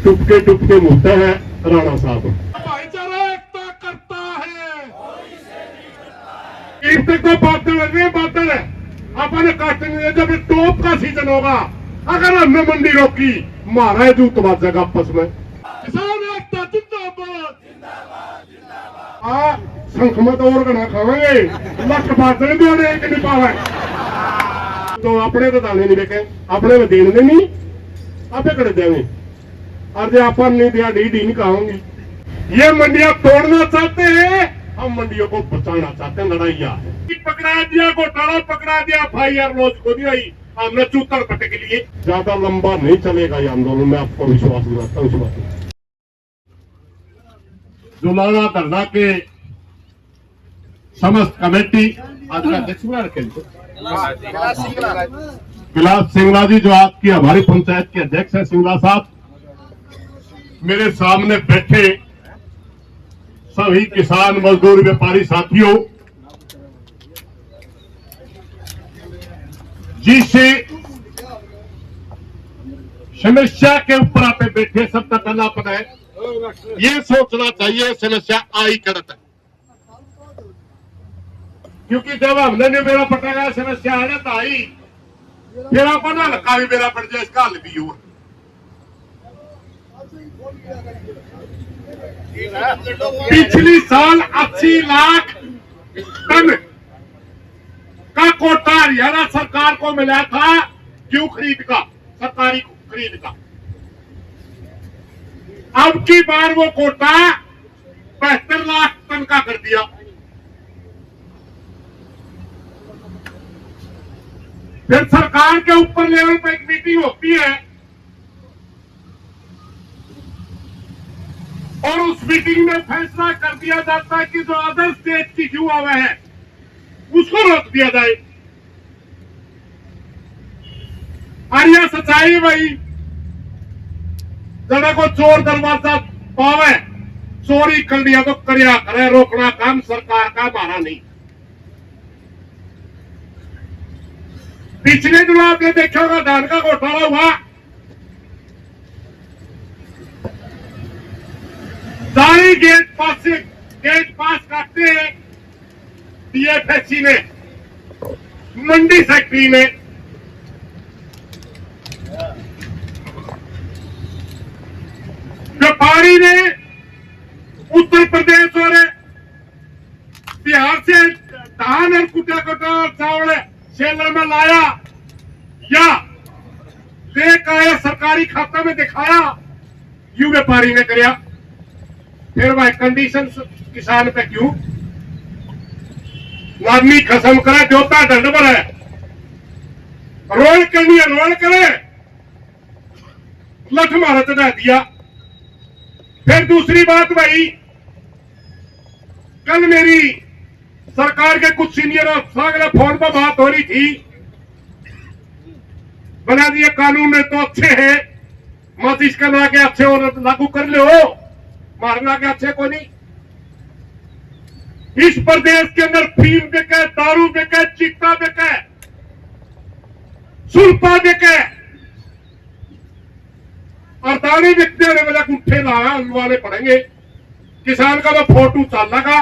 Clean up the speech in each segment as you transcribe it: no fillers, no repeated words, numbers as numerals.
टुपके टुपके मुद्दा है राणा साहब। भाईचारा एकता करता है, एक तक तो बादल है, बादल है अपन काटने जब टॉप का सीजन होगा, अगर हमने मंडी रोकी मारा है जूत बाजेगा आपस में। किसान एकता जिंदाबाद। संखमत और गना खावेंगे लख बादल दौड़े एक नहीं पावे तो अपने तो दाने नहीं देखे, अपने में देने नहीं आपे कड़े देंगे और जो अपन नहीं दिया डी डी नहीं कहोगे। ये मंडियां तोड़ना चाहते हैं, हम मंडियों को बचाना चाहते हैं। लड़ाइया है, पकड़ा दिया घोटाला, पकड़ा दिया FIR लॉन्च को दिया ही हमने चूतर पटे के लिए। ज्यादा लंबा नहीं चलेगा ये आंदोलन, मैं आपको विश्वास दिलाता हूँ। इस बात जुलाना धरना के समस्त कमेटी आज का अध्यक्ष कैलाश सिंगला जी जो आज की हमारी पंचायत के अध्यक्ष है, सिंगला साहब, मेरे सामने बैठे सभी किसान मजदूर व्यापारी साथियों, जिसे समस्या के ऊपर आप बैठे सब तक करना है, ये सोचना चाहिए समस्या आई करत है, क्योंकि जब हमने नहीं मेरा पटेगा समस्या है ना तो आई फिर अपन हल्का भी मेरा पड़ जाए, इसका हल भी हो। पिछली साल 80 लाख टन का कोटा हरियाणा सरकार को मिला था, क्यों खरीद का, सरकारी खरीद का। अब की बार वो कोटा 72 लाख टन का कर दिया। फिर सरकार के ऊपर लेवल पर एक मीटिंग होती है और उस मीटिंग में फैसला कर दिया जाता है कि जो अदर स्टेट की क्यों आवे है उसको रोक दिया जाए। और यह सच्चाई भाई, जरा को चोर दरवाजा पावे चोरी कर लिया तो करिया करे, रोकना काम सरकार का, हमारा नहीं। पिछले दिनों आपने देखा होगा धान का घोटाला हुआ, सारी गेट पास करते हैं DFSC ने, मंडी सेक्रेटरी ने, व्यापारी ने उत्तर प्रदेश और बिहार से धान और कुटा कुटा और चावल सेलर में लाया या लेकर आया, सरकारी खाता में दिखाया, यू व्यापारी ने कराया। फिर वह कंडीशन किसान पे क्यों आदमी खसम करे, जोता दंड पर है, रोल करनी है रोल करे, लठ मारा चढ़ा दिया। फिर दूसरी बात भाई, कल मेरी सरकार के कुछ सीनियर अफसर के फोन पर बात हो रही थी, बना दिए कानून में तो अच्छे हैं, मत इसका ना के अच्छे और लागू कर लो, मारना के अच्छे को नहीं। इस प्रदेश के अंदर फीम बिके, दारू बिके, चिट्टा बिके, सुल्पा बिके और दाने बिकते होने वाला गुट्ठे लाया वाले पड़ेंगे। किसान का तो फोटो चल लगा,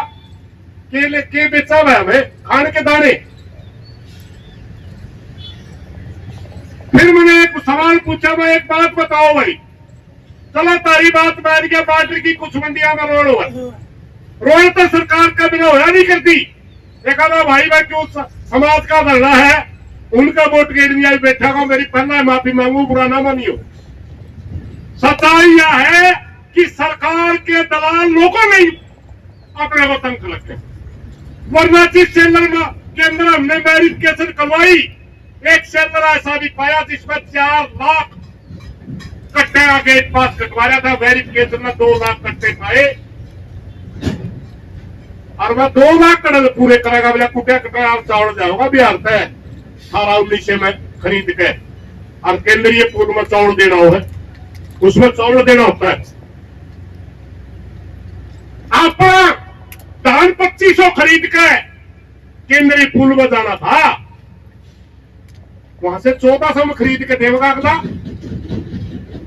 केले के बेचा हुआ हमें खाने के दाने। फिर मैंने एक सवाल पूछा, मैं एक बात बताओ भाई, चलो तारी बात बैठ गया, बाटर की कुछ मंडिया में रोड हुआ, रोड तो सरकार का बिना होया नहीं करती। देखा था भाई मैं क्यों समाज का धरना है, उनका वोट गेट नहीं आई, बैठा को मेरी पहला माफी मांगू, बुरा ना मानियो। सच्चाई यह है कि सरकार के दलाल लोगों ने अपने को तंग रखे, वरना जिस सेलर के अंदर हमने वेरिफिकेशन करवाई, एक सेलर ऐसा भी पाया जिसमें 4 लाख कट्टे का गेट पास कटवाया था, वेरिफिकेशन में 2 लाख कट्टे पाए और वह 2 लाख कड़े पूरे करेगा, बोला कुटिया कटा आप चावल जाओगा बिहार से 18-19 में खरीद के, और केंद्रीय पूल में चावल देना हो है, उसमें चावल देना होता है। आप धान 2500 खरीद के केंद्रीय पूल में जाना था, वहां से 1400 में खरीद के देगा अगला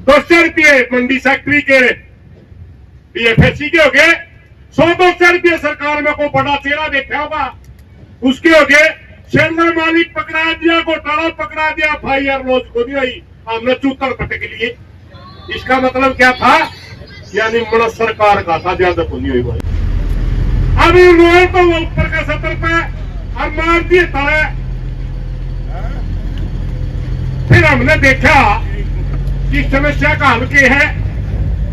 ₹200 मंडी सेक्रेटरी के PFSC के हो गए, 100-200 रुपये सरकार में कोई बड़ा चेहरा देखा होगा उसके हो गए। शेयर मालिक पकड़ा दिया, घोटाला पकड़ा दिया, FIR लॉन्च को नहीं हुई, हमने चूतर पटे के लिए। इसका मतलब क्या था? यानी मन सरकार का था, ज्यादा को नहीं हुई भाई। अभी रोए तो वो ऊपर का 70 पे और मार दिए तले। फिर हमने देखा कि समस्या का हल के है।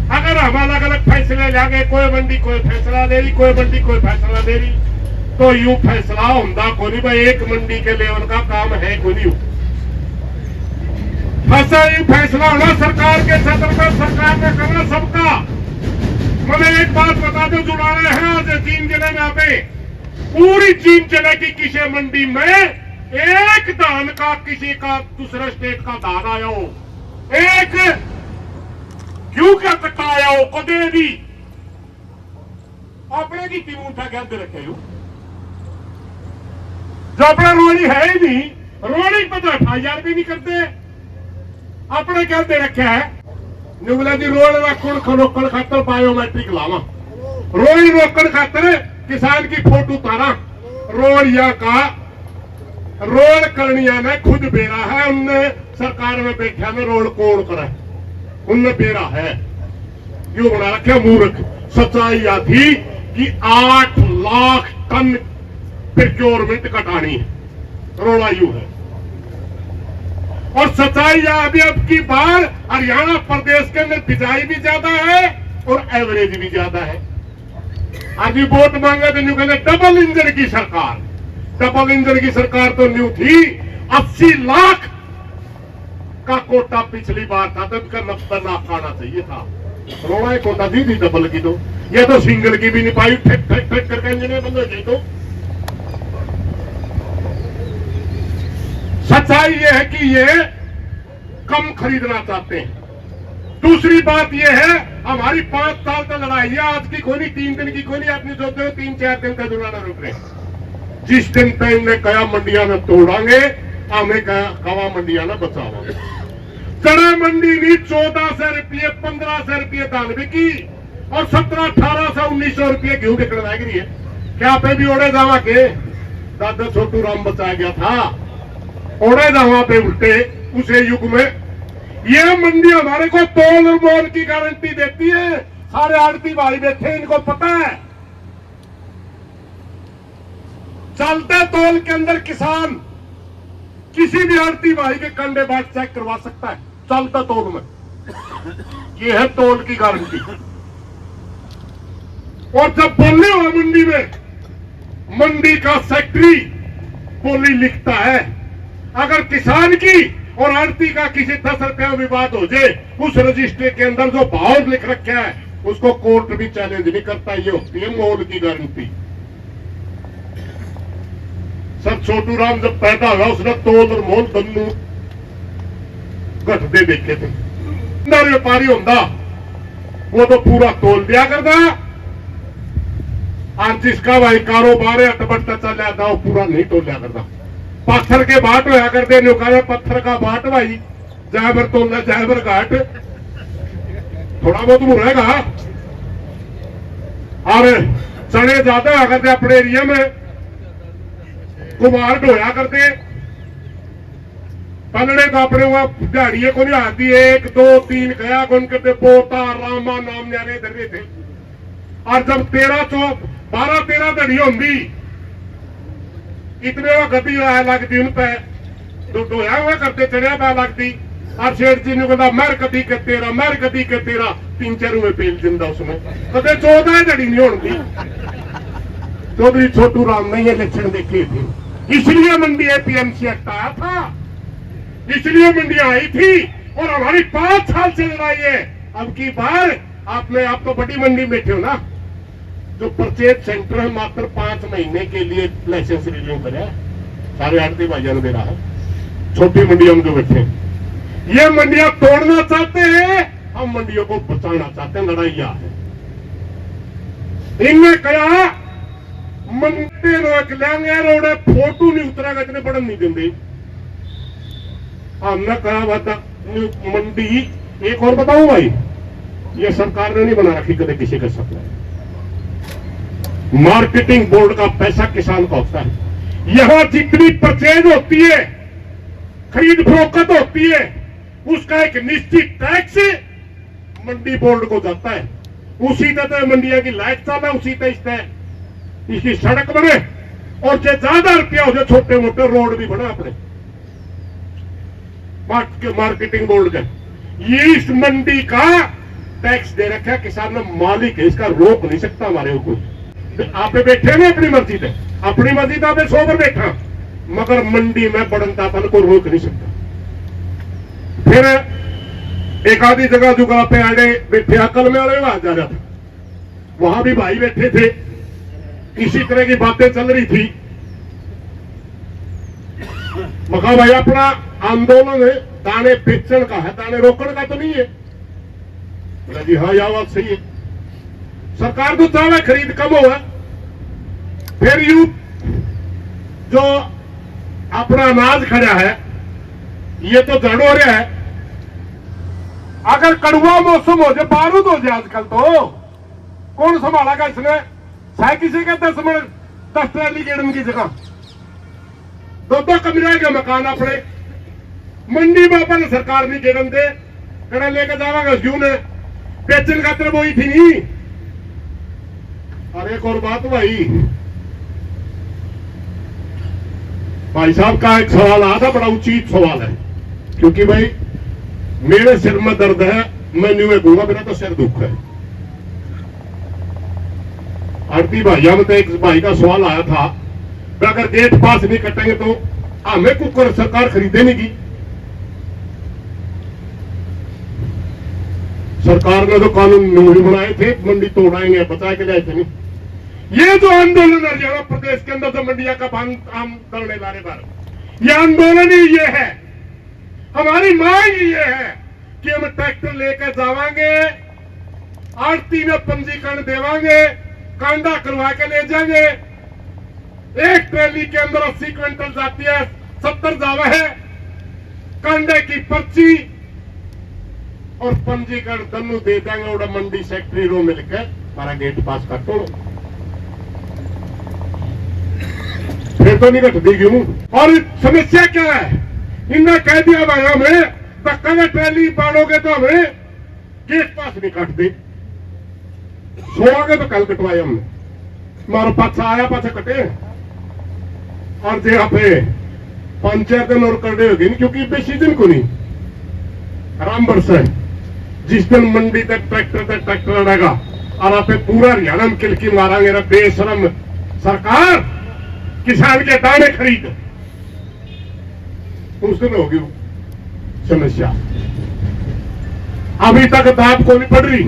अगर हम अलग अलग फैसले लेंगे, कोई मंडी कोई फैसला ले रही, कोई मंडी कोई फैसला ले रही, तो यूं फैसला होता को नहीं भाई। एक मंडी के लेवल का काम है को नहीं, फैसला होना सरकार के सदन में, सरकार ने करना सबका। मैंने एक बात बता दो, जुड़ा रहे हैं आज 3 जिले में आते, पूरी 3 जिले की किसी मंडी में एक धान का किसी का दूसरे स्टेट का धान आया हो, एक क्यों क्या कट्टा आया हो, कदे भी अपने की टीम उठा के अंदर रखे हो। जो अपना रोड़ी है ही नहीं, रोड़ी पता FIR भी नहीं करते, अपने क्या दे रखे है निगला जी रोड रोकड़ खातर बायोमेट्रिक लावा, रोड रोकड़ खातर किसान की फोटो उतारा। रोड़िया का रोड करनिया ने खुद बेरा है, उनने सरकार में बैठा में रोड कोड़ करा, उनने बेरा है, क्यों बना रखे मूर्ख। सच्चाई यह थी कि 8 लाख टन प्रोक्योरमेंट कटानी है, रोड़ा यू है। और सच्चाई यह अभी अब की बार हरियाणा प्रदेश के अंदर बिजाई भी ज्यादा है और एवरेज भी ज्यादा है। अभी वोट मांगे तो न्यू कहते डबल इंजन की सरकार, डबल इंजन की सरकार तो न्यू थी। 80 लाख का कोटा पिछली बार था, तो इनका 90 लाख आना चाहिए था। रोड़ा कोटा दी थी डबल की, तो ये तो सिंगल की भी नहीं पाई, ठेक ठेक ठेक करके इंजन बंद हो गई। तो सच्चाई ये है कि ये कम खरीदना चाहते हैं। दूसरी बात ये है, हमारी 5 साल तक लड़ाई है, आज की कोई नहीं, 3 दिन की कोई नहीं। आपने जो 3-4 दिन का जुड़ाना रुक रहे, जिस दिन पे इन्हें कया मंडियां में तोड़ांगे, हमें कवा मंडियां में बचावांगे। चना मंडी भी 1400 रुपये 1500 रुपये दान बिकी और 1700-1800-1900 रुपये गेहूं बिकने लग रही है। क्या पे भी ओढ़े जावा के दादा छोटू राम बचाया गया था, ओढ़े जावा पे उल्टे उसे युग में। ये मंडी हमारे को तोल और मोल की गारंटी देती है। सारे आड़ती भाई बैठे, इनको पता है। चलते तोल के अंदर किसान किसी भी आड़ती भाई के कंडे बाट चेक करवा सकता है, चलता तोल में। ये है तोल की गारंटी। और जब बोलने हुआ मंडी में, मंडी का सेक्रेटरी बोली लिखता है, अगर किसान की और आड़ती का किसी 10 रुपया विवाद हो जाए, उस रजिस्टर के अंदर जो भाव लिख रखा है उसको कोर्ट भी चैलेंज नहीं करता। ये होती है मोल की गारंटी। सर छोटू राम जब पैदा हुआ, उसने तोल और मोल दोनों घटते देखे थे। व्यापारी होता वो तो पूरा तोल दिया करता, और जिसका भाई कारोबार है अटबट्टा चल जाता वो पूरा नहीं तोलिया करता। पत्थर के बाट होया करते, नुकाया पत्थर का बाट भाई, जयबर तोलना जयबर घाट, थोड़ा बहुत मुरेगा। और चने ज्यादा होया करते अपने एरिया में, कुमार ढोया करते, पलड़े का अपने वहां दिहाड़िए को नहीं आती, 1 2 3 गया कौन करते, पोता रामा नाम न्यारे धरे थे। और जब 12-13 दड़ी होंगी, इतने वो गति लगती उन पे ढोया हुआ करते, चढ़िया पै लगती। और शेठ जी ने कहता मर कदी के तेरा, मर कदी के तेरा, 3-4 में पेल जिंदा उसमें कदे 14 दड़ी नहीं होती। चौधरी छोटू राम ने ये लक्षण देखे थे, इसलिए मंडी APMC एक्ट आया था, इसलिए मंडी आई थी। और हमारी 5 साल से लड़ाई है। अब की बार आप तो बड़ी मंडी में बैठे हो ना, जो परचेज सेंटर है मात्र 5 महीने के लिए लाइसेंस रिन्यू करे, सारे आड़ती भाइयों ने दे रहा है। छोटी मंडियों में जो बैठे, ये मंडियां तोड़ना चाहते हैं, हम मंडियों को बचाना चाहते हैं। लड़ाई यह है। इनने कहा मंडी रोक लेंगे, रोडे फोटो नहीं उतरेगा, इतने बढ़न नहीं देंगे। हमने कहा मंडी एक और बताऊं भाई, ये सरकार ने नहीं बना रखी कदे किसी का सप्लाई। मार्केटिंग बोर्ड का पैसा किसान का होता है। यहां जितनी परचेज होती है, खरीद फरोख्त होती है, उसका एक निश्चित टैक्स मंडी बोर्ड को जाता है। उसी तरह मंडिया की लाइट चाला, उसी तरह इसकी सड़क बने, और जो ज्यादा रुपया हो जाए छोटे मोटे रोड भी बने अपने मार्केटिंग बोर्ड का। ये इस मंडी का टैक्स दे रखा है, किसान ने मालिक है, इसका रोक नहीं सकता हमारे ऊपर। आप बैठे ना अपनी मर्जी पे, अपनी मर्जी तो आपने 100 पर बैठा, मगर मंडी में बढ़नतापन को रोक नहीं सकता। फिर एक आधी जगह जुगा पे आड़े बैठे, अकल में आड़े वहां जा रहा था, वहां भी भाई बैठे थे, इसी तरह की बातें चल रही थी। मका भाई अपना आंदोलन है दाने बेचने का है, दाने रोकने का तो नहीं है। बोला जी हाँ, यह बात सही है। सरकार तो चाहे खरीद कम हो, फिर यू जो अपना अनाज खड़ा है ये तो जड़ हो रहा है। अगर कड़वा मौसम हो जाए, बारूद हो जाए आजकल, तो कौन संभालेगा इसने? शायद किसी का 10 ट्रैली गेड़न की जगह 2 कमरे के मकान अपने मंडी में अपन सरकार नहीं गेड़न दे, कड़ा लेकर जावागा क्यों ने बेचन खातर वो ही थी नहीं। और एक और बात भाई साहब का एक सवाल आया था, बड़ा उचित सवाल है, क्योंकि भाई मेरे सिर में दर्द है, मैं न्यू कहूंगा, मेरा तो सिर दुख है। आरती भाइया में तो एक भाई का सवाल आया था, अगर गेट पास नहीं कटेंगे तो हमें कुकर सरकार खरीदे नहीं की। सरकार ने तो कानून नहीं बनाए थे, मंडी तोड़ाएंगे बचा के लाए थे नहीं। ये जो आंदोलन हरियाणा प्रदेश के अंदर जो मंडिया का आम करने लाने बार, ये आंदोलन ही ये है, हमारी मांग ये है कि हम ट्रैक्टर लेकर जावांगे, आरती में पंजीकरण देवांगे, कांडा करवा के ले जाएंगे। एक ट्रैली के अंदर 80 क्विंटल जाती है, 70 जावा है, कांडे की पर्ची और पंजीकरण दोनों दे देंगे, और मंडी सेक्रेटरी रो मिलकर हमारा गेट पास कर तोड़ो। फिर तो नहीं घटती क्यों? और समस्या क्या है? इन्हें कह दिया भाई हमें धक्का में ट्रैली बांधोगे तो हमें गेट पास नहीं काटते, सोओगे तो कल कटवाए हमने, मारो पाछा आया पाछा कटे। और जहाँ पे 5-4 दिन और कर होगी नहीं, क्योंकि बेसी दिन को नहीं आराम बरसा है। जिस दिन मंडी तक ट्रैक्टर लड़ेगा और आप पूरा हरियाणा में किलकी मारेंगे ना, बेशरम सरकार किसान के दाने खरीद, उस दिन होगी समस्या। अभी तक दाब को नहीं पड़ रही।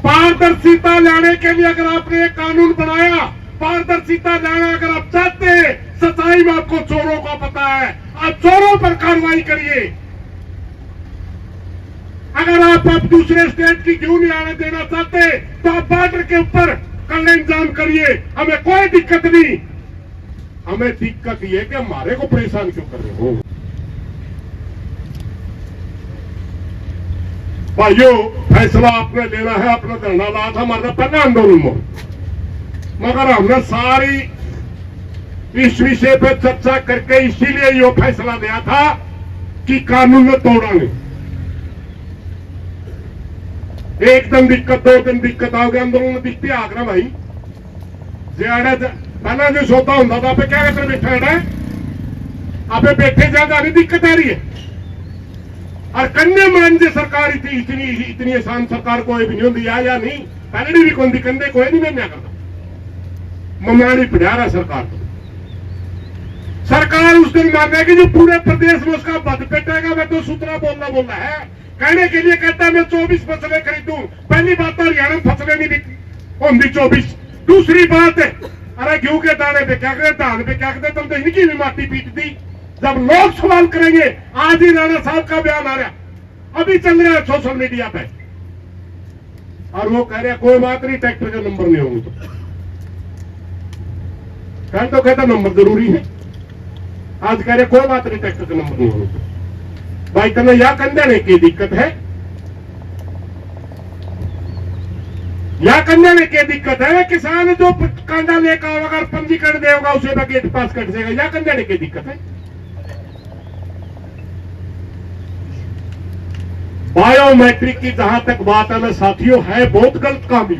पारदर्शिता लाने के लिए अगर आपने एक कानून बनाया, पारदर्शिता लाना अगर आप चाहते हैं, सच्चाई में आपको चोरों का पता है, आप चोरों पर कार्रवाई करिए। अगर आप दूसरे स्टेट की क्यों नहीं आने देना चाहते, तो आप बॉर्डर के ऊपर कल इंतजाम करिए, हमें कोई दिक्कत नहीं। हमें दिक्कत ये कि हमारे को परेशान क्यों कर रहे हो भाइयों। फैसला आपने लेना है, अपना धरना लाया था हमारा पहला आंदोलन में, मगर हमने सारी इस विषय पर चर्चा करके इसीलिए ये फैसला लिया था कि कानून में तोड़ांगे। एक दिन दिक्कत, 2 दिन दिक्कत आओगे, आंदोलन में दिखती आगरा भाई ज्यादा पहला जो सोता होता था, आप क्या कहते बैठा है, आप बैठे ज्यादा नहीं दिक्कत आ रही है। और कन्या मान जे सरकार इतनी आसान सरकार कोई भी नहीं होती या नहीं, पहले भी कौन दी कंधे कोई नहीं मैं करता, ममानी पिढ़ा रहा सरकार तो। सरकार उस दिन मानेगी जो पूरे प्रदेश में उसका बद पेटेगा। मैं तो सूत्रा बोलना है, कहने के लिए कहता है मैं 24 फसलें खरीदूं। पहली बात तो हरियाणा में फसलें नहीं बिकती 24। दूसरी बात है, अरे गेहूं के दाने पे क्या करे, धान पे क्या करते, तुम तो इनकी भी माटी पीट दी। जब लोग सवाल करेंगे, आज ही राणा साहब का बयान आ रहा, अभी चल रहा है सोशल मीडिया पे, और वो कह रहे कोई बात नहीं, ट्रैक्टर का नंबर नहीं होंगे तो कहता नंबर जरूरी है। आज कह रहे कोई बात नहीं, ट्रैक्टर का नंबर नहीं होंगे। भाई तने या कंधे ने की दिक्कत है, या कंधे में क्या दिक्कत है? किसान जो कांडा लेकर अगर पंजीकरण देगा उसे मैं गेट पास कर देगा, या कंधे ने क्या दिक्कत है? बायोमेट्रिक की जहां तक बात है ना साथियों, है बहुत गलत काम ही,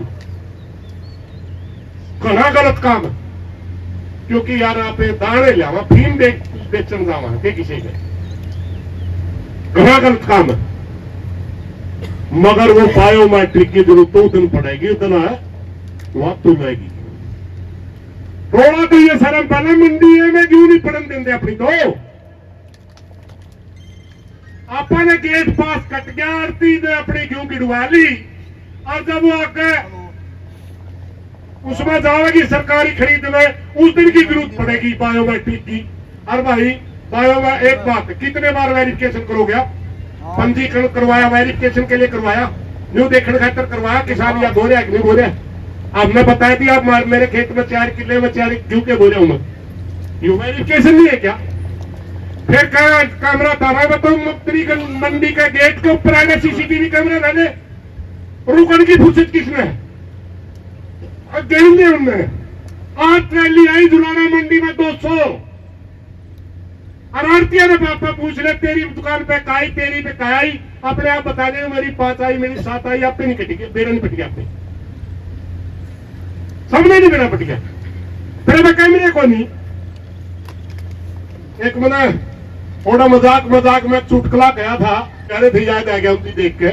घना गलत काम है। क्योंकि यार आप दाने लिया फीम बेचन जावा के किसी के, घना गलत काम है। मगर वो बायोमेट्रिक की जरूरत तो दिन पड़ेगी, उतना है वक्त तो जाएगी। थोड़ा तो ये शर्म पहले मंडी में क्यों नहीं पड़न देंगे अपनी तो। आपने गेट पास कट गया, आरती ने अपनी क्यों गिड़वा ली, और जब वो आगे उसमें जाएगी सरकारी खरीद में, उस दिन की जरूरत पड़ेगी बायोमेट्रिक की। और भाई बायो में एक बात, कितने बार वेरिफिकेशन करोगे आप? पंजीकरण करवाया, वेरिफिकेशन के लिए करवाया, न्यू देखने खातर करवाया, किसान या बोले नहीं बोले? आपने बताया थी आप मेरे खेत में 4 किले में 4 क्यों के बोले हूं मैं, यू वेरिफिकेशन नहीं है क्या? फिर कैमरा था भाई बताओ, मुफ्तरी मंडी का गेट के ऊपर आने सीसीटीवी कैमरा रहने, रुकन की फुर्सत किसने है? उनने आज ट्रैली आई जुलाना मंडी में 200, और आरती ने पापा पूछ ले तेरी दुकान पे काई, तेरी पे काई, अपने आप बता दे मेरी 5 आई, मेरी 7 आई, आप पे नहीं कटी, बेरा नहीं पट गया, आपने सबने नहीं बेरा पट गया। फिर मैं कैमरे को नहीं, एक मैंने थोड़ा मजाक में चुटकुला गया था, कह रहे थे याद आ गया उनकी देख के,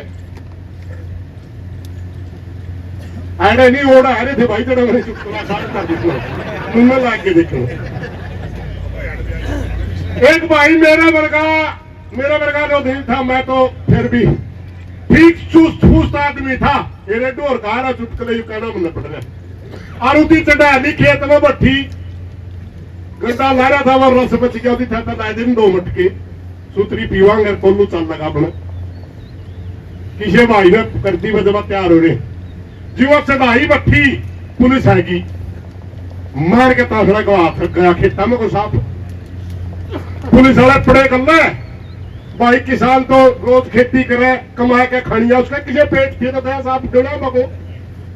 अरे नहीं ओढ़ा अरे थे भाई, तेरा मैंने चुटकुला साथ कर दी तुमने लाग के देखो। एक भाई मेरा वर्गा जो दिल था, मैं तो फिर भी ठीक चुस्त फुस्त आदमी था, ये डोर कहा चुटकुले कहना मन पड़ रहा, और उसी चढ़ाली खेत में भट्ठी गड्ढा ला रहा था, वो रस बच गया, उसी था ला दिन 2 मटके सूतरी पीवांगे, कोल्लू चल लगा अपने, किसी भाई ने करती बजवा तैयार हो रहे जी, वो चढ़ाई भट्ठी पुलिस आएगी, मार के तासड़ा को हाथ रख गया खेता में को साफ, पुलिस वाले पड़े कर ले भाई, किसान तो रोज खेती करे कमा के खानिया, उसका किसी पेट थी तो दया साहब देना मको,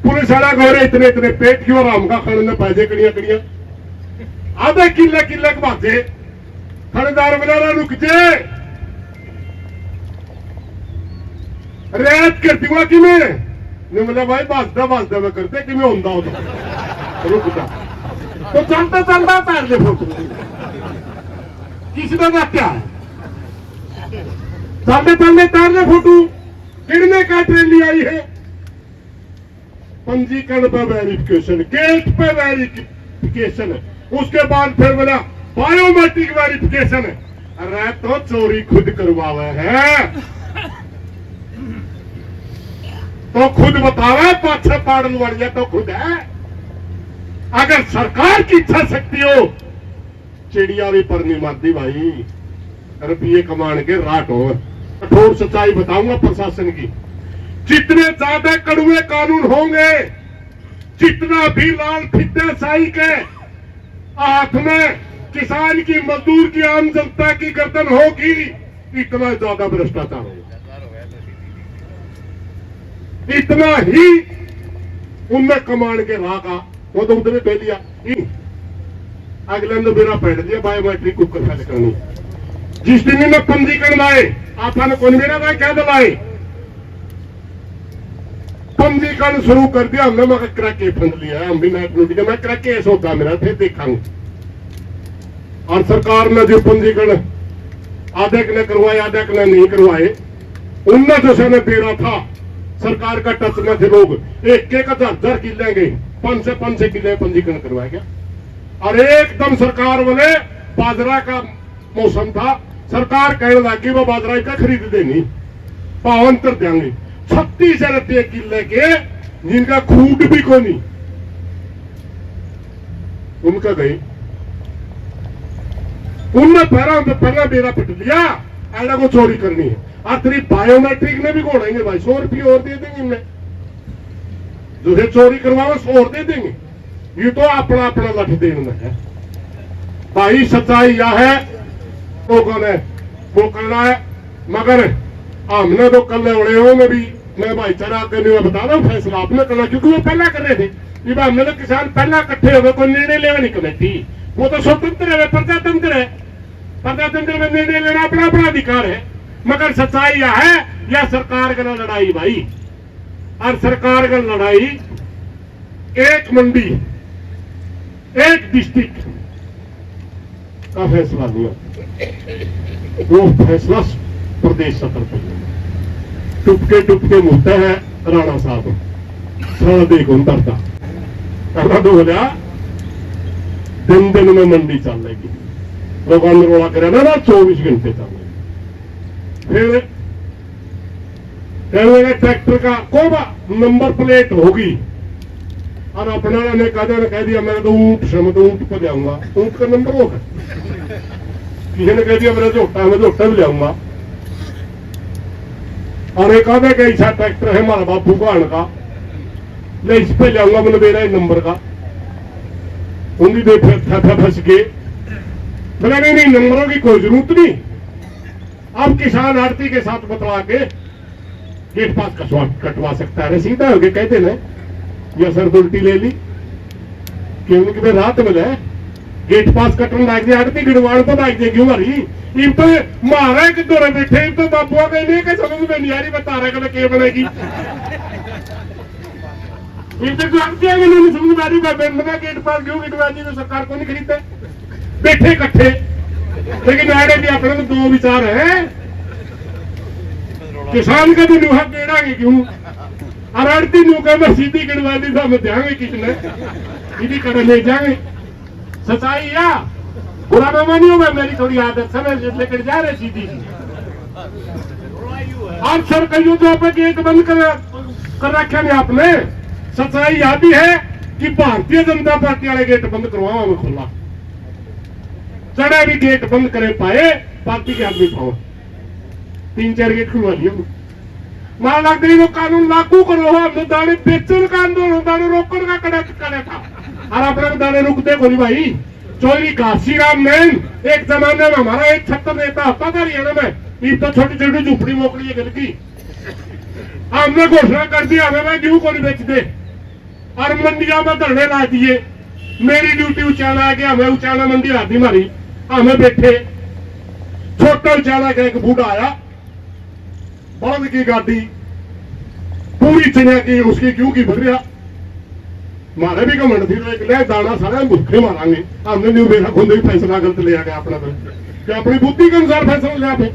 पुलिस वाला कह रहे इतने इतने पेट क्यों आराम का खाने में पैजे कड़िया कड़िया, आधे किले किले के बाजे थानेदार बना रुक जे रियायत करती हुआ कि मैं बोला भाई बसदा मैं करते कि मैं होंदा हो तो रुकता, तो चलता चलता पैर ले फोटो किसी का क्या है, चलते चलते तार ले फोटो गिरने का ट्रेन आई है, पंजीकरण पर वेरिफिकेशन, गेट पे वेरिफिकेशन, उसके बाद फिर बोला बायोमेट्रिक वेरिफिकेशन। अरे तो चोरी खुद करवावे है तो खुद बतावे, पाछे पाड़न वाली तो खुद है। अगर सरकार की इच्छा शक्ति हो, चिड़िया भी पर नहीं मारती भाई, रुपये कमान के राट हो। कठोर सच्चाई बताऊंगा प्रशासन की, जितने ज्यादा कड़वे कानून होंगे, जितना भी लाल फित्ते साई के हाथ में किसान की, मजदूर की, आम जनता की गर्दन होगी, इतना ज्यादा भ्रष्टाचार होगा, इतना ही उनने कमान के रहा का वो तो उधर दे दिया, अगले ने मेरा पैड दिया बायोमेट्रिक को कर करनी। जिस दिन में पंजीकरण लाए आपने कौन मेरा भाई क्या दलाए, पंजीकरण शुरू कर दिया हमने, मैं क्रैके फंद लिया, हम भी नेट लूट गया, मैं क्रैके ऐसा होता मेरा फिर देखांगे। और सरकार ने जो पंजीकरण आधे ने करवाए आधे ने नहीं करवाए, उनने जो से दे रहा था, सरकार का टच में थे लोग, एक 1000 किले गए, 5 से किले पंजीकरण करवाया गया। और एकदम सरकार बोले बाजरा का मौसम था, सरकार कहने लगी वो बाजरा का खरीद देनी, पावंतर देंगे 36 रुपये किले के, जिनका खूट भी को नहीं, उनका गई, उनने पहला बेरा पिट लिया, ऐसा को चोरी करनी है। और तेरी बायोमेट्रिक में भी घोड़ेंगे भाई, 100 रुपये और दे देंगे इनमें, जो चोरी करवाओ 100 और दे देंगे, ये तो अपना अपना लठ देना है भाई। सच्चाई यह है, लोगों ने वो करना है, मगर हमने तो कल उड़े हो में भी मैं भाईचारा करने में बता रहा हूँ फैसला आपने करना, क्योंकि वो पहला कर रहे थे कि भाई हमने तो किसान पहला इकट्ठे हो गए, कोई निर्णय लेवा नहीं कमेटी, वो तो स्वतंत्र है, प्रजातंत्र है, प्रजातंत्र में निर्णय लेना अपना अपना अधिकार है। मगर सच्चाई यह है या सरकार का लड़ाई भाई, और सरकार का लड़ाई एक मंडी एक डिस्ट्रिक्ट का फैसला लिया, वो फैसला प्रदेश सतर पे टुपके टुपके मुद्दा है राणा साहब सारा देखो उतरता कहना तो बोलिया दिन दिन में मंडी चलेगी, लोगों ने रोला करे ना 24 घंटे चलेगी। फिर कहने लगे ट्रैक्टर का कोबा नंबर प्लेट होगी, और अपना ने कह दिया मैं तो ऊंट से मैं तो ऊंट पर जाऊंगा, ऊंट का नंबर होगा। किसी ने कह दिया मेरा झोटा मैं झोटा भी जाऊंगा, और एक आधा का ऐसा ट्रैक्टर है हमारा बापू भाण का, मैं इस पे जाऊंगा मैंने मेरा ही नंबर का, उनकी दे फंस गए। बोला नहीं नंबरों की कोई जरूरत नहीं, अब किसान आड़ती के साथ बतला के गेट पास कटवा सकता है, सीधा हो गया कहते ना या सर उल्टी ले ली क्योंकि रात में है गेट पास कटन लाग जाए आड़ती गिड़वाण तो लाग जाएगी हमारी इब तो मारा एक दौरे बैठे इब तो बाबुआ का नहीं कि समझ में नहीं आ रही बता रहा क्या बनेगी इब तो नहीं समझ में आ रही गेट पास क्यों गिटवाजी तो सरकार को नहीं खरीदता बैठे इकट्ठे, लेकिन आड़े भी अपने तो दो विचार है, किसान का तो नुहा केड़ांगे क्यों और आड़ती नु का मैं सीधी गिड़वाजी साहब देंगे किसने सीधी कर ले जाएंगे। सच्चाई या बुरा ना मानियो, मैं मेरी थोड़ी आदत समय लेकर जा रहे सीधी आप सर कहियो तो आप गेट बंद कर रखे नहीं आपने। सच्चाई यह भी है कि भारतीय जनता पार्टी वाले गेट बंद करवाओ हमें खुला, चढ़े भी गेट बंद करे पाए पार्टी के आदमी पाओ, 3-4 गेट खुलवा लिए मान लगता है वो कानून लागू करो, हमने दाने बेचने का आंदोलन दाने रोकने का करे था और अपने दाने रुकते को नहीं भाई। चौधरी काशीराम मैन एक जमाने में हमारा एक छत्तर नेता होता था हरियाणा में, इब तो छोटी छोटी झुपड़ी मोकड़ी है गल की, हमने घोषणा कर दी हमें मैं गेहूं को नहीं बेच दे और मंडिया में धरने ला दिए। मेरी ड्यूटी उचाना आ गया, हमें उचाना मंडी ला दी मारी, हमें बैठे छोटा उचाना का एक बूढ़ा आया, बल्द की गाड़ी पूरी चिड़िया की उसकी क्यों की भर रहा, मारे भी कमंड थी तो एक ले दाना सारा भूखे मारांगे, हमने न्यू बेरा खुद ही फैसला गलत लिया गया अपना तो अपनी बुद्धि के अनुसार फैसला लिया पे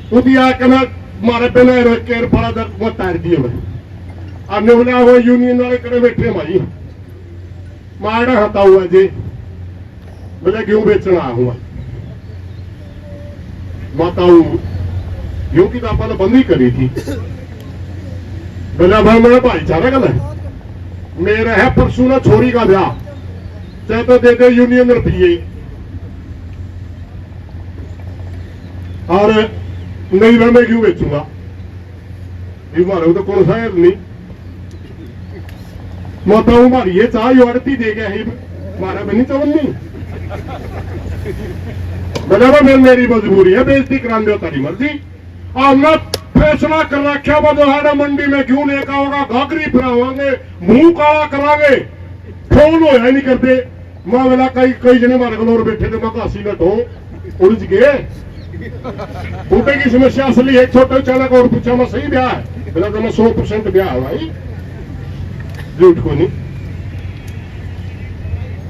बुद्धि आके मैं मारे पहले रख के बड़ा दर्द मत तार दिए मैं हमने बोला वो यूनियन वाले करे बैठे भाई मारना हता हुआ जी बोले क्यों बेचना हुआ बताऊ क्यों की तो आपने बंद ही करी थी। बोला भाई मेरा भाईचारा गल है, मेरा है परसों ना छोरी का ब्याह, चाहे तो दे दे यूनियन रुपये और नहीं मैं क्यों बेचूंगा, मारे तो कौन सा है नहीं बताऊ मारी ये चाह अड़ती दे गया है मारा मैं नहीं चवनी बोला मेरी मजबूरी है बेइज्जती कराने दो तारी मर्जी। हमने फैसला कर रखा बदहाड़ा मंडी में क्यों लेकर होगा, घाघरी फिरावांगे मुंह काला करांगे, फोन होया नहीं करते। मैं बोला कई जने मारे को बैठे थे, मैं 80 मिनट हो उलझ गए बूटे की समस्या असली एक छोटे चालक और पूछा मैं सही ब्याह है, बोला तो मैं 100% ब्याह है भाई, झूठ को नहीं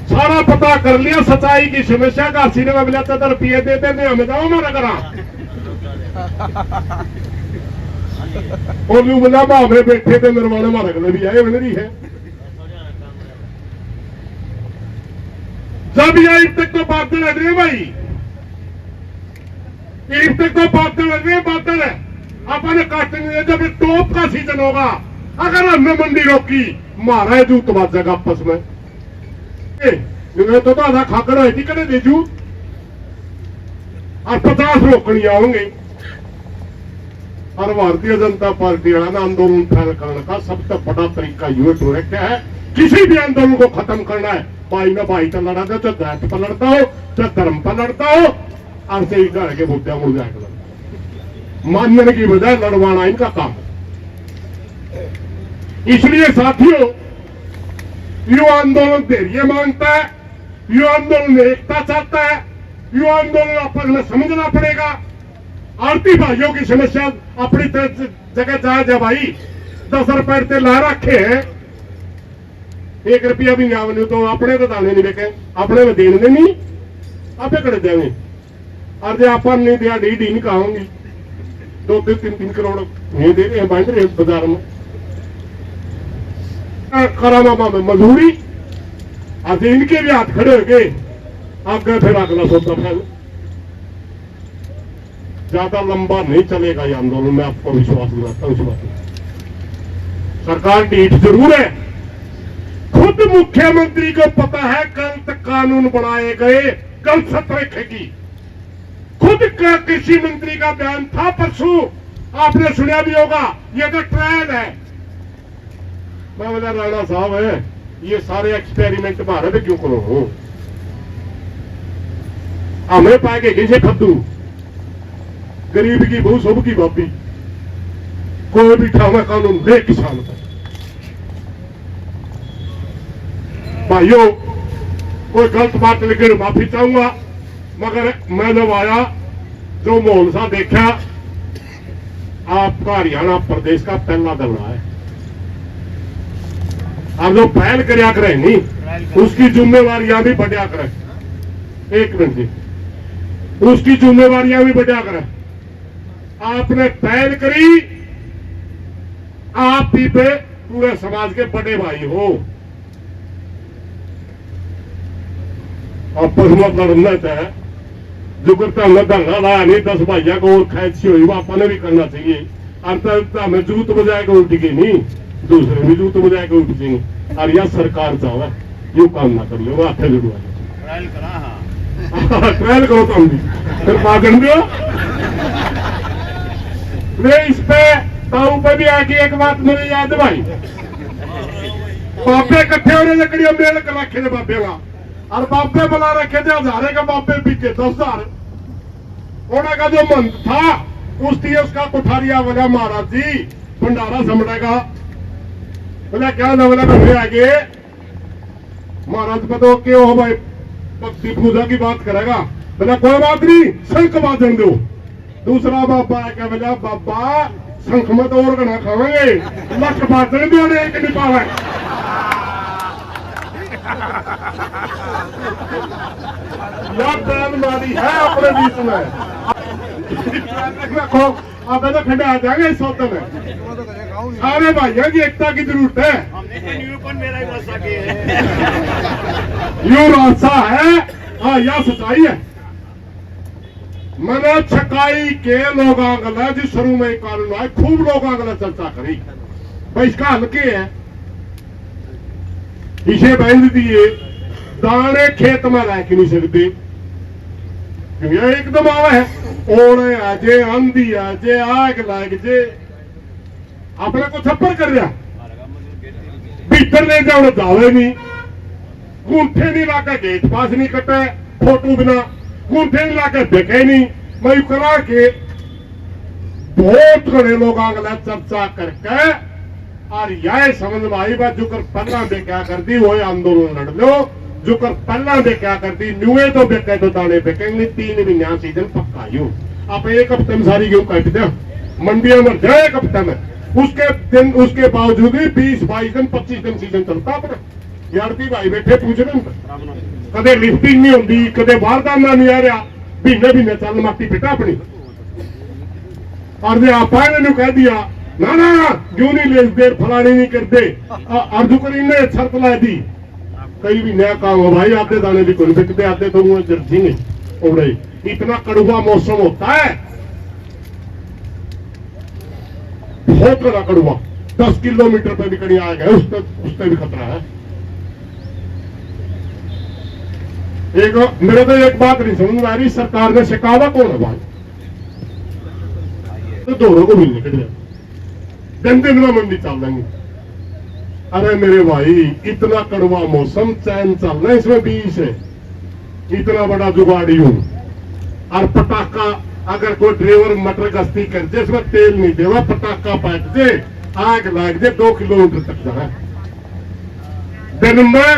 सारा पता कर लिया सच्चाई की समस्या का। सीने में मिला 70 रुपये दे देते हमें जाओ मारा करा और यूं बोला भावे बैठे थे निर्माण मारा कर भी आए बन रही है। जब यह ईद तक तो बादल लग रहे भाई, ईद तक तो बादल लग रहे बादल है अपने काटेंगे। जब टॉप का सीजन होगा अगर हमने मंडी रोकी मारा है जूत बात जगह आपस में तो आधा खाकर है थी करे देजू और 50 रोकनी आएंगे। और भारतीय जनता पार्टी वाला आंदोलन फैल करने का सबसे बड़ा तरीका यूं क्या है, किसी भी आंदोलन को खत्म करना है भाई ना भाई तो लड़ा दो, चाहे जात पर लड़ता हो चाहे धर्म पर लड़ता हो और से घर के मुद्दे मुड़ जाएगा। मानने की बजाय लड़वाना इनका काम है। इसलिए साथियों, युवा आंदोलन धैर्य मांगता है, युवा आंदोलन एकता चाहता है, युवा आंदोलन आपस में समझना पड़ेगा। आरती भाइयों की समस्या अपनी जगह जायज है भाई। 10 रुपए ते ला रखे हैं, 1 रुपया भी नहीं आवने तो अपने तो दाने नहीं देखे, अपने में देने नहीं, आपे कड़े देंगे। और जो अपन नहीं दिया डी नहीं कहांगी, 2-3 करोड़ नहीं दे रहे हैं बांट रहे बाजार में करामा में मजदूरी। आज इनके भी हाथ खड़े हो गए, आगे फिर अगला सोचा फैल। ज्यादा लंबा नहीं चलेगा ये आंदोलन, मैं आपको विश्वास दिलाता हूं। इस बात में सरकार ढीठ जरूर है, खुद मुख्यमंत्री को पता है गलत कानून बनाए गए, गलत सत्र रखेगी। खुद का कृषि मंत्री का बयान था परसों, आपने सुना भी होगा, ये तो ट्रायल है। मैं बोला राणा साहब है, ये सारे एक्सपेरिमेंट भारत में क्यों करो हो, हमें पाएंगे किसे खद्दू, गरीब की बहु सब की बापी, कोई भी ठावा कानून दे किसान को। भाइयों, कोई गलत बात लेकर माफी चाहूंगा, मगर मैं जब आया जो माहौल सा देखा, आपका हरियाणा प्रदेश का पहला दौरा है। आप जो पहल करया करें नहीं, उसकी जिम्मेवारियां भी बढ़िया करें। 1 मिनट जी, उसकी जिम्मेवारियां भी बढ़िया करें। आपने पहल करी, आप ही पे पूरे समाज के बड़े भाई हो। आपस में लड़ना है, जो करता हमें दंगा लाया नहीं, 10 भाइयों को और खैची हुई, वो आपने भी करना चाहिए। अंत में जूत बजाएगा उठेगी नहीं, दूसरे भी जूत बजाएगा उठ जाएंगे। और यह सरकार चाहे यू काम ना करिए, वो हाथे जुड़वा ट्रायल करो तुम भी, फिर पागल दो। वे इस पे ताऊ पे भी आके एक बात मुझे याद भाई, बाबे इकट्ठे होने लकड़ियां मेल कर रखे थे बाबे का, और बाबे बुला रखे थे 1000 का, बाबे पीछे 10,000। उन्होंने का जो मन था उस दिए उसका कुठारिया बोला महाराज जी भंडारा समझेगा। बोला क्या ना, बोला बैठे आगे महाराज को तो क्यों हो भाई, भक्ति पूजा की बात करेगा। बोला कोई बात नहीं, शंख बाजन दो। दूसरा बाबा है क्या, बोला बाबा शंख में तो और गना खावेंगे, लख बाजन दो, एक नहीं पावे। यह बैनबाजी है अपने बीच में। रखो आप तो खड़े आ जाएंगे इस सौदे में। सारे भाइयों की एकता की जरूरत है। यू रास्ता है, हाँ यह सच्चाई है। मैंने छकाई के लोग आंगला जिस शुरू में कानून आए, खूब लोग आंगला चर्चा करी भाई, इसका हल क्या है। इसे बांध दिए, दाने खेत में रह के नहीं सकते, क्योंकि एकदम आवा है, ओले आजे, आंधी आजे, आग लाग जे, अपने को छप्पर कर दिया, भीतर ले जाओ जावे नहीं, गूंठे नहीं लाके गेट पास नहीं कटे, फोटो बिना गूंठे नहीं लाके देखे नहीं। मैं करा के बहुत घने लोग अगला चर्चा करके और यह समझ में आई बात, जो कर पहला दे क्या कर दी वो आंदोलन लड़ लो, जो कर पहला दे क्या कर दी न्यूए तो बेके तो दाने बेकेंगे। 3 महीना सीजन पक्का यूं आप 1 हफ्ते में सारी गेहूं काट दो, मंडियों में जाए 1 हफ्ते में, उसके दिन उसके बावजूद भी 20-22 दिन 25 दिन सीजन चलता अपना। यारती भाई बैठे पूछ रहे कदे लिफ्टिंग नहीं होती, कदे बारदाना नहीं आ रहा, महीने चल माटी पिटा अपनी। और जो आप ने कह दिया ना ना क्यों नहीं ले देर फलानी नहीं करते, अर्जु कर इन्हें शर्त ला दी, कई भी नया काम हो भाई, आते दाने भी कोई बिकते, आते तो वो जर्जिंगे उड़े। इतना कड़वा मौसम होता है, बहुत बड़ा कड़वा, 10 किलोमीटर पे भी कहीं आ गए, उस पर भी खतरा है। एक मेरे तो एक बात नहीं समझ में आ रही, सरकार ने शिकावा कौन है भाई, तो दोनों को मिलने के लिए दिन में मंडी चल देंगे। अरे मेरे भाई इतना कड़वा मौसम, चैन चल रहा है इसमें 20 है, इतना बड़ा जुगाड़ी हूं और पटाखा अगर कोई ड्राइवर मटर गश्ती कर दे, इसमें तेल नहीं देवा, पटाखा पैट दे, आग लाग दे, 2 किलोमीटर तक जाए दिन में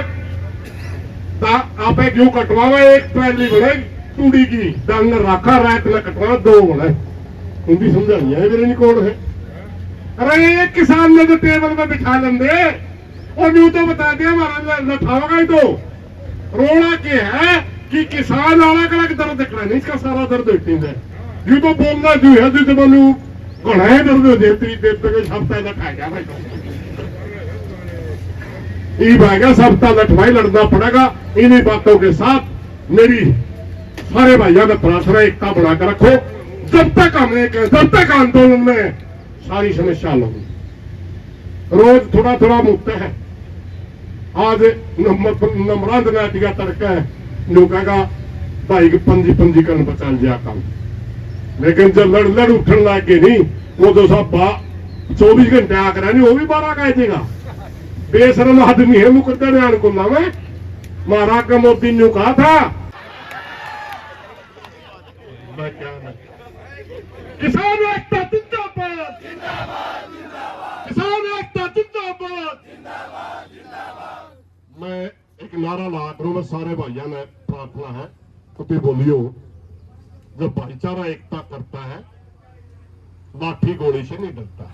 आप क्यों कटवावा, एक ट्रैली बने तूड़ी की डंग राखा रात में कटवा 2 बने, उनकी समझानी है मेरे नहीं कौन है। अरे एक किसान ने तो टेबल में बिठा लेंगे और यूं तो बता दिया हमारा लठाओगा ही तो रोड़ा के है कि किसान अलग अलग दर्द दिख रहा है, इसका सारा दर्द है यूं तो बोलना जो है जो मनु घना ही दर्द हो देती देते सप्ताह लठाएगा भाई, ये भाईगा सप्ताह लठवाई लड़ना पड़ेगा। इन्हीं बातों के साथ मेरी सारे भाइयों में प्रार्थना एकता बनाकर रखो, जब तक हमने जब तक आंदोलन में सारी समस्या हल होगी। रोज थोड़ा थोड़ा मुक्त है, आज नमरांद नाटिका तड़का है नो कहेगा भाई की पंजीकरण बचा लिया काम, लेकिन जब लड़ लड़ उठन लग गए नहीं वो तो सब 24 घंटे आकर नहीं, वो भी 12 कह देगा। बेशरम आदमी है मुकद्दर ने को नाम है महाराज का मोदी ने कहा था मैं क्या किसान एकता जिंदाबाद, किसान एकता जिंदाबाद। मैं एक नारा ला करूं, मैं सारे भाइयों ने प्रार्थना है कुत्ते बोलियो, जब भाईचारा एकता करता है लाठी गोली से नहीं डरता,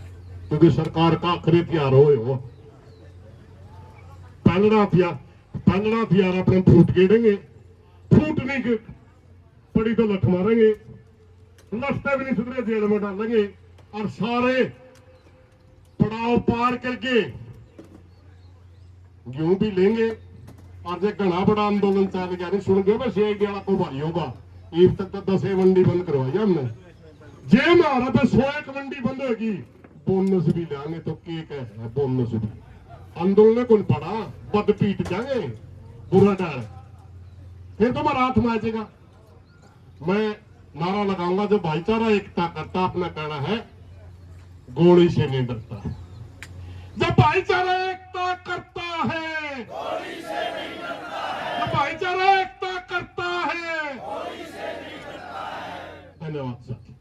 क्योंकि सरकार का आखिरी हथियार हो पहलना हथियार अपने फूट गेड़ेंगे, फूट नहीं पड़ी तो लठ मारेंगे, लठते भी नहीं सुधरे जेल में डालेंगे और सारे पड़ाव पार करके यूं भी लेंगे। और जो घना बड़ा आंदोलन चल गया नहीं सुन गए बस एक गया को भाई होगा, ईद तक तो 10 मंडी बंद करवाई हमने, जे हमारा पे 101 मंडी बंद होगी बोनस भी लेंगे तो केक है बोनस भी। आंदोलन कौन पड़ा बद पीट जाएंगे बुरा डर, फिर तो हमारा हाथ माचेगा। मैं नारा लगाऊंगा जो भाईचारा एकता करता, अपना कहना है गोली से नहीं डरता। जब भाईचारा एकता करता है, जब भाईचारा एकता करता है, धन्यवाद साथी।